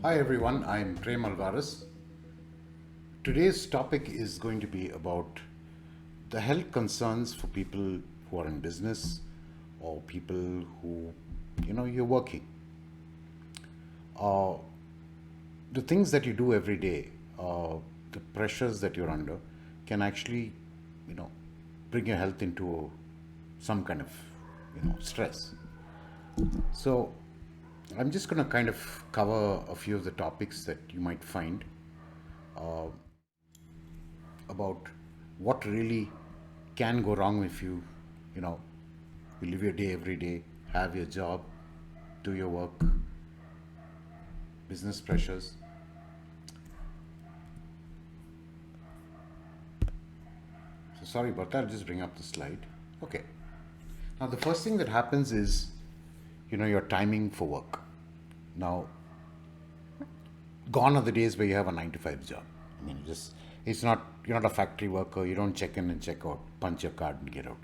Hi everyone, I'm Prem Alvarez. Today's topic is going to be about the health concerns for people who are in business or people who, you're working. Uh, the things that you do every day, the pressures that you're under can actually, you know, bring your health into some kind of, stress. So I'm just going to kind of cover a few of the topics that you might find about what really can go wrong if you know, you live your day every day, have your job, do your work, business pressures. So sorry about that, I'll just bring up the slide. Okay. Now the first thing that happens is, your timing for work. Now, gone are the days where you have a 9 to 5 job. I mean, just it's not you're not a factory worker. You don't check in and check out, punch your card and get out.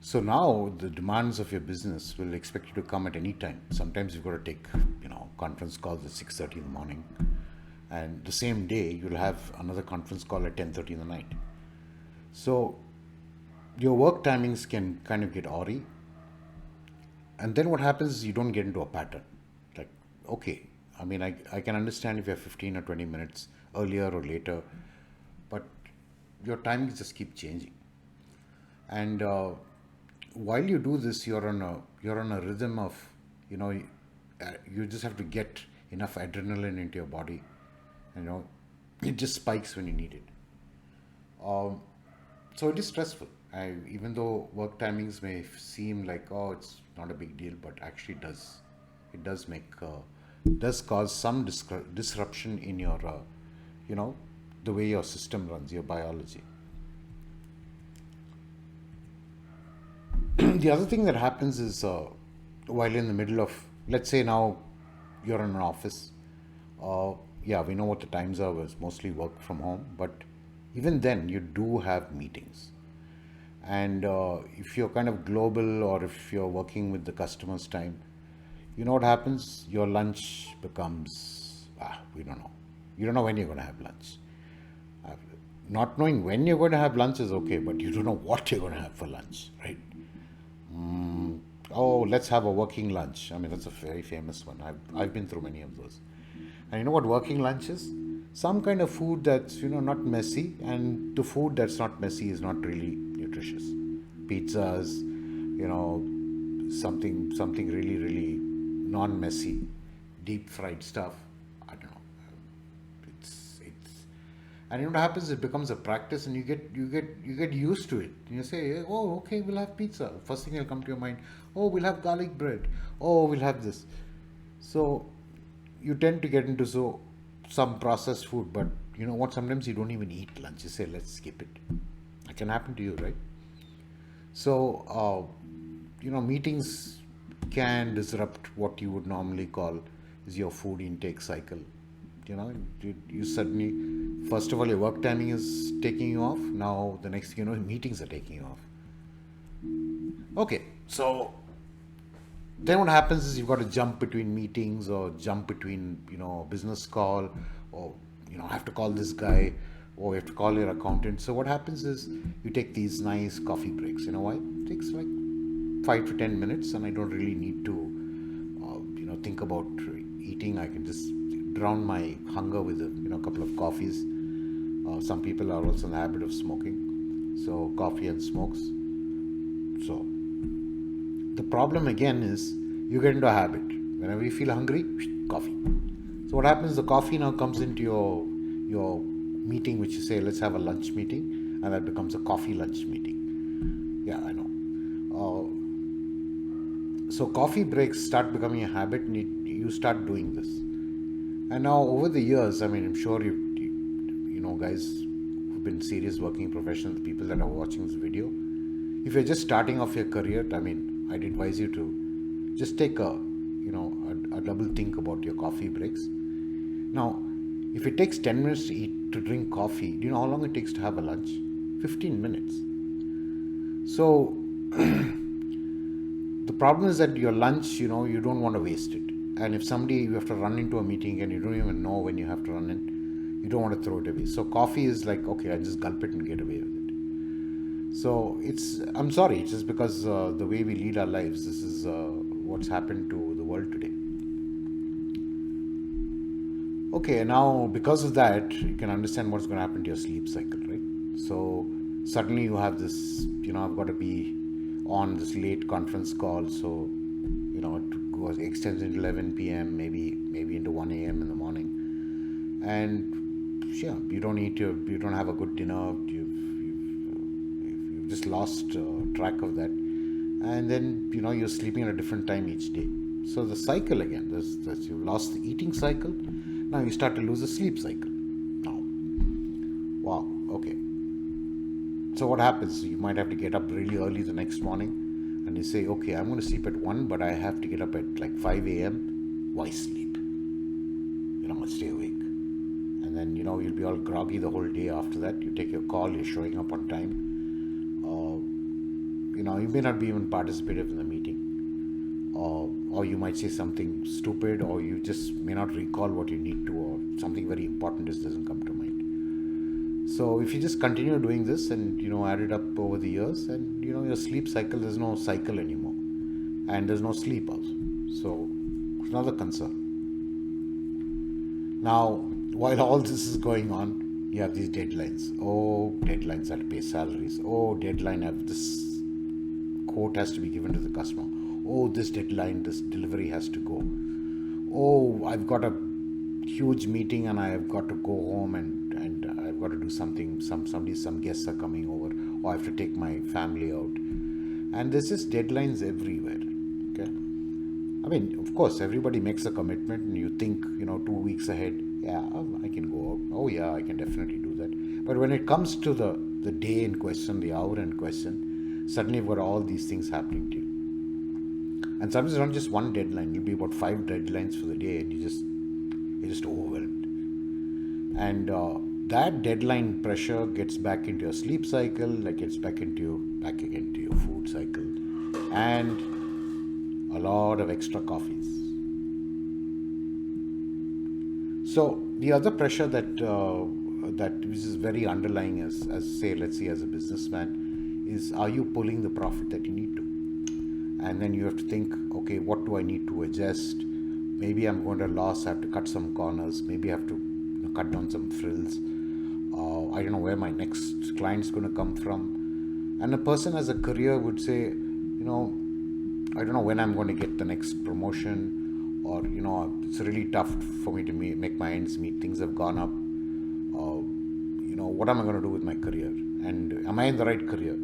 So now the demands of your business will expect you to come at any time. Sometimes you've got to take, conference calls at 6:30 in the morning, and the same day you'll have another conference call at 10:30 in the night. So your work timings can kind of get awry, and then what happens is you don't get into a pattern. Like, okay, I mean, I can understand if you're 15 or 20 minutes earlier or later, but your timings just keep changing. And while you do this, you're on a rhythm of, you just have to get enough adrenaline into your body. You know, it just spikes when you need it. Um, so it is stressful. Even though work timings may seem like, oh, it's not a big deal, but actually does. It does does cause some disruption in your, you know, the way your system runs, your biology. The other thing that happens is, while in the middle of, let's say now you're in an office, yeah, we know what the times are, it's mostly work from home, but even then you do have meetings. And if you're kind of global or if you're working with the customer's time, you know what happens? Your lunch becomes, we don't know. You don't know when you're going to have lunch. Uh, Not knowing when you're going to have lunch is okay, but you don't know what you're going to have for lunch, right? Oh, let's have a working lunch. I mean, that's a very famous one. I've been through many of those. And you know what working lunch is? Some kind of food that's, not messy, and the food that's not messy is not really nutritious. Pizzas, something really, really non-messy, deep fried stuff. I don't know. It's and you know what happens? It becomes a practice, and you get used to it. You say, oh, okay, we'll have pizza. First thing will come to your mind, oh, we'll have garlic bread. Oh, we'll have this. So you tend to get into some processed food, but you know what? Sometimes you don't even eat lunch. You say, let's skip it. That can happen to you, right? So meetings can disrupt what you would normally call is your food intake cycle. You suddenly, first of all, your work timing is taking you off. Now the next thing you know, meetings are taking you off. Okay, so then what happens is you've got to jump between meetings or jump between, a business call, or I have to call this guy, or you have to call your accountant. So what happens is you take these nice coffee breaks. You know why? It takes like 5 to 10 minutes, and I don't really need to think about eating. I can just drown my hunger with a couple of coffees. Some people are also in the habit of smoking, so coffee and smokes. So the problem again is you get into a habit. Whenever you feel hungry, coffee. So what happens? The coffee now comes into your meeting, which you say, let's have a lunch meeting, and that becomes a coffee lunch meeting. Yeah, I know. So coffee breaks start becoming a habit, and you start doing this. And now over the years, I mean, I'm sure guys who've been serious working professionals, people that are watching this video, if you're just starting off your career, I mean, I'd advise you to just take a double think about your coffee breaks. Now, if it takes 10 minutes to drink coffee, do you know how long it takes to have a lunch? 15 minutes. So the problem is that your lunch, you don't want to waste it. And if somebody, you have to run into a meeting and you don't even know when you have to run in, you don't want to throw it away. So coffee is like, okay, I just gulp it and get away with it. So I'm sorry, it's just because the way we lead our lives, this is what's happened to the world today. Okay, now because of that, you can understand what's going to happen to your sleep cycle, right? So suddenly you have this, I've got to be on this late conference call, so it goes extends into 11 p.m., maybe into 1 a.m. in the morning, and yeah, you don't have a good dinner, you've just lost track of that, and then you're sleeping at a different time each day. So the cycle again, you've lost the eating cycle. Now you start to lose the sleep cycle. Now, wow, okay. So what happens? You might have to get up really early the next morning, and you say, okay, I'm going to sleep at 1, but I have to get up at like 5 a.m. Why sleep? I'll stay awake. And then, you'll be all groggy the whole day after that. You take your call, you're showing up on time. You may not be even participative in the meeting. Or you might say something stupid, or you just may not recall what you need to, or something very important just doesn't come to mind. So if you just continue doing this and add it up over the years, and your sleep cycle, there's no cycle anymore, and there's no sleep also. So it's another concern. Now, while all this is going on, you have these deadlines. Oh, deadlines, I have to pay salaries. Oh, deadline, this quote has to be given to the customer. Oh, this deadline, this delivery has to go. Oh, I've got a huge meeting and I've got to go home and I've got to do something. Some guests are coming over, or I have to take my family out. And there's just deadlines everywhere. Okay. I mean, of course, everybody makes a commitment and you think, 2 weeks ahead, yeah, I can go out. Oh, yeah, I can definitely do that. But when it comes to the day in question, the hour in question, suddenly you've got all these things happening to you. And sometimes it's not just one deadline. It'll be about 5 deadlines for the day, and you're just overwhelmed. And that deadline pressure gets back into your sleep cycle, like gets back again to your food cycle, and a lot of extra coffees. So the other pressure that which is very underlying as let's say as a businessman, is, are you pulling the profit that you need to? And then you have to think, okay, what do I need to adjust? Maybe I'm going to lose, I have to cut some corners. Maybe I have to cut down some frills. I don't know where my next client's going to come from. And a person as a career would say, I don't know when I'm going to get the next promotion, or, it's really tough for me to make my ends meet. Things have gone up. What am I going to do with my career? And am I in the right career?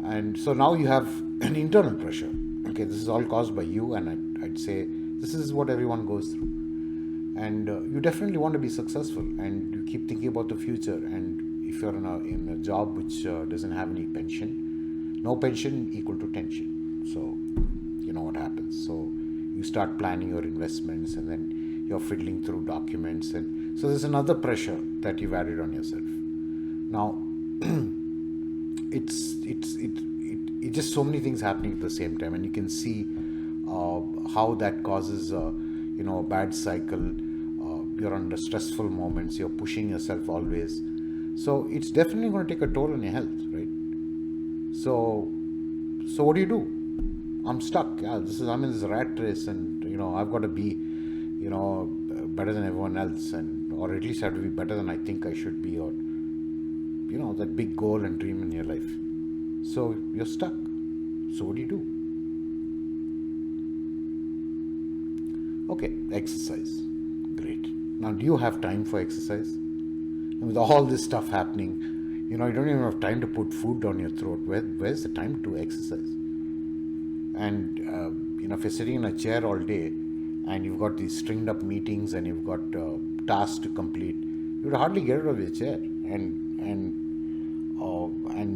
And so now you have an internal pressure. Okay, this is all caused by you, and I'd say this is what everyone goes through. And you definitely want to be successful, and you keep thinking about the future. And if you're in a job which doesn't have any pension, no pension equal to tension. So you know what happens. So you start planning your investments, and then you're fiddling through documents, and so there's another pressure that you've added on yourself. Now, it's just so many things happening at the same time, and you can see how that causes a bad cycle. You're under stressful moments. You're pushing yourself always. So it's definitely going to take a toll on your health, right? So what do? I'm stuck. Yeah, I'm in this rat race, and I've got to be better than everyone else, or at least I have to be better than I think I should be, or that big goal and dream in your life. So you're stuck. So what do? Okay, exercise. Great. Now, do you have time for exercise? And with all this stuff happening, you don't even have time to put food down your throat. Where's the time to exercise? And if you're sitting in a chair all day, and you've got these stringed up meetings, and you've got tasks to complete, you would hardly get out of your chair. And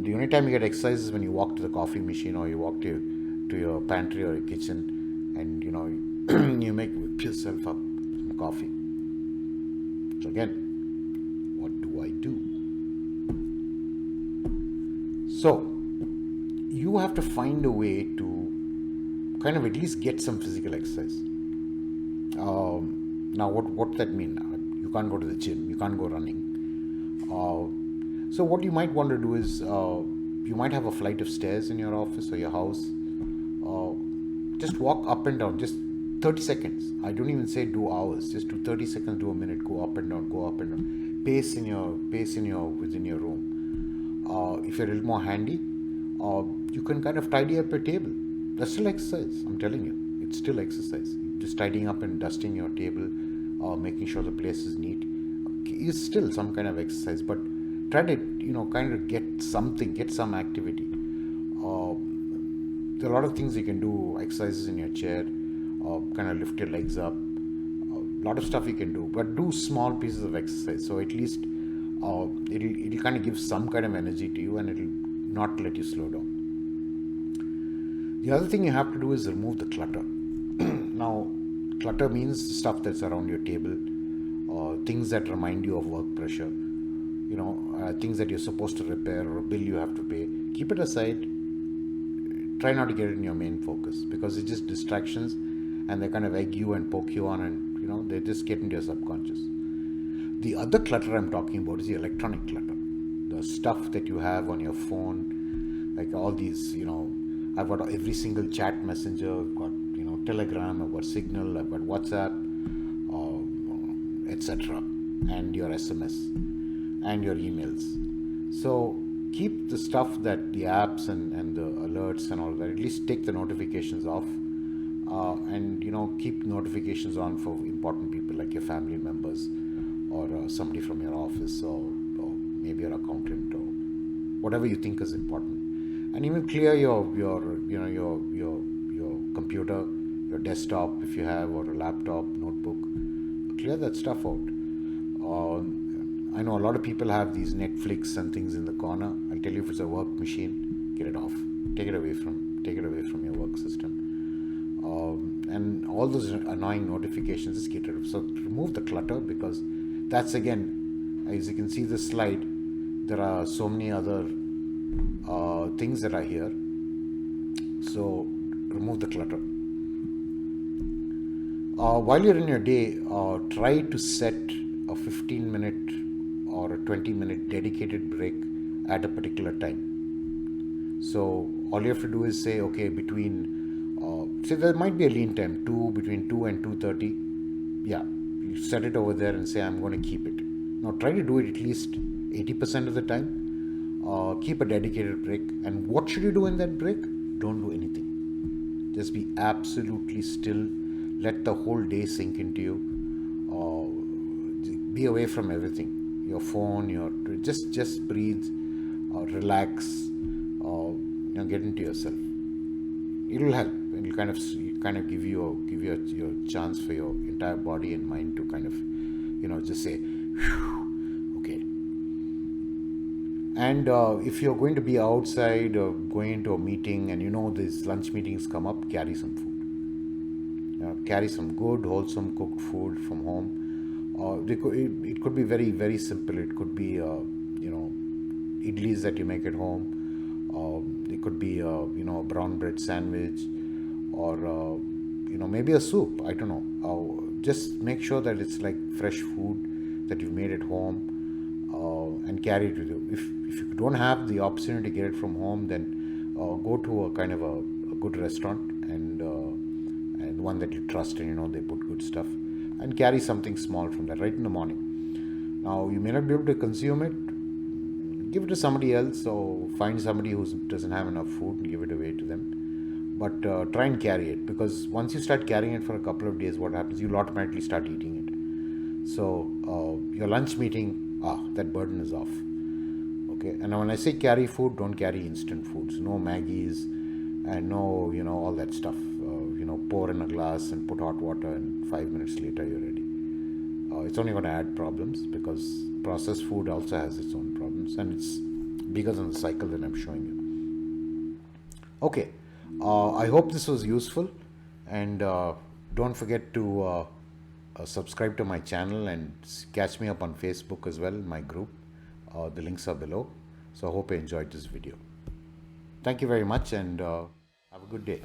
the only time you get exercise is when you walk to the coffee machine, or you walk to your pantry or your kitchen, and you whip yourself up some coffee. So again, what do I do? So you have to find a way to kind of at least get some physical exercise. Now, what that mean? You can't go to the gym, you can't go running. So what you might want to do is you might have a flight of stairs in your office or your house. Uh, just walk up and down, just 30 seconds. I don't even say do hours. Just do 30 seconds, do a minute. Go up and down, go up and down. Pace in your within your room. If you're a little more handy, you can kind of tidy up your table. That's still exercise. I'm telling you, it's still exercise. Just tidying up and dusting your table, making sure the place is neat, is still some kind of exercise. But try to kind of get some activity. There are a lot of things you can do. Exercises in your chair, kind of lift your legs up. A lot of stuff you can do, but do small pieces of exercise. So at least it'll kind of give some kind of energy to you, and it'll not let you slow down. The other thing you have to do is remove the clutter. Now, clutter means stuff that's around your table, things that remind you of work pressure, things that you're supposed to repair or a bill you have to pay. Keep it aside. Try not to get it in your main focus, because it's just distractions, and they kind of egg you and poke you on, and they just get into your subconscious. The other clutter I'm talking about is the electronic clutter, the stuff that you have on your phone, like all these. I've got every single chat messenger. I've got Telegram. I've got Signal. I've got WhatsApp, etc., and your SMS and your emails. So keep the stuff, that the apps and the alerts and all that, at least take the notifications off, and keep notifications on for important people like your family members, or somebody from your office, or maybe your accountant, or whatever you think is important. And even clear your computer, your desktop if you have, or a laptop, notebook. Clear that stuff out. I know a lot of people have these Netflix and things in the corner. I'll tell you, if it's a work machine, get it off. Take it away from your work system. And all those annoying notifications, just get rid of. So remove the clutter, because that's, again, as you can see this slide, there are so many other things that are here. So remove the clutter. While you're in your day, try to set a 15-minute or a 20-minute dedicated break at a particular time. So all you have to do is say, okay, say there might be a lean time, between 2 and 2:30. Yeah, you set it over there and say, I'm going to keep it. Now try to do it at least 80% of the time. Keep a dedicated break. And what should you do in that break? Don't do anything. Just be absolutely still. Let the whole day sink into you. Be away from everything. Your phone, just breathe, relax, get into yourself. It'll help. It'll kind of give you your chance for your entire body and mind to kind of, just say, okay. And if you're going to be outside or going into a meeting, and these lunch meetings come up, carry some food. Carry some good, wholesome cooked food from home. It could be very, very simple. It could be, idlis that you make at home. It could be, a brown bread sandwich, or, maybe a soup. I don't know. Just make sure that it's like fresh food that you've made at home, and carry it with you. If you don't have the opportunity to get it from home, then go to a kind of a good restaurant, and one that you trust, and they put good stuff, and carry something small from that right in the morning. Now, you may not be able to consume it. Give it to somebody else, or find somebody who doesn't have enough food and give it away to them. But try and carry it, because once you start carrying it for a couple of days, what happens? You'll automatically start eating it. So your lunch meeting, that burden is off. Okay. And when I say carry food, don't carry instant foods. No Maggies, and no, all that stuff. Pour in a glass and put hot water, and 5 minutes later you're ready. It's only going to add problems, because processed food also has its own problems, and it's bigger than the cycle that I'm showing you. Okay, I hope this was useful, and don't forget to subscribe to my channel, and catch me up on Facebook as well, in my group. The links are below. So I hope you enjoyed this video. Thank you very much, and have a good day.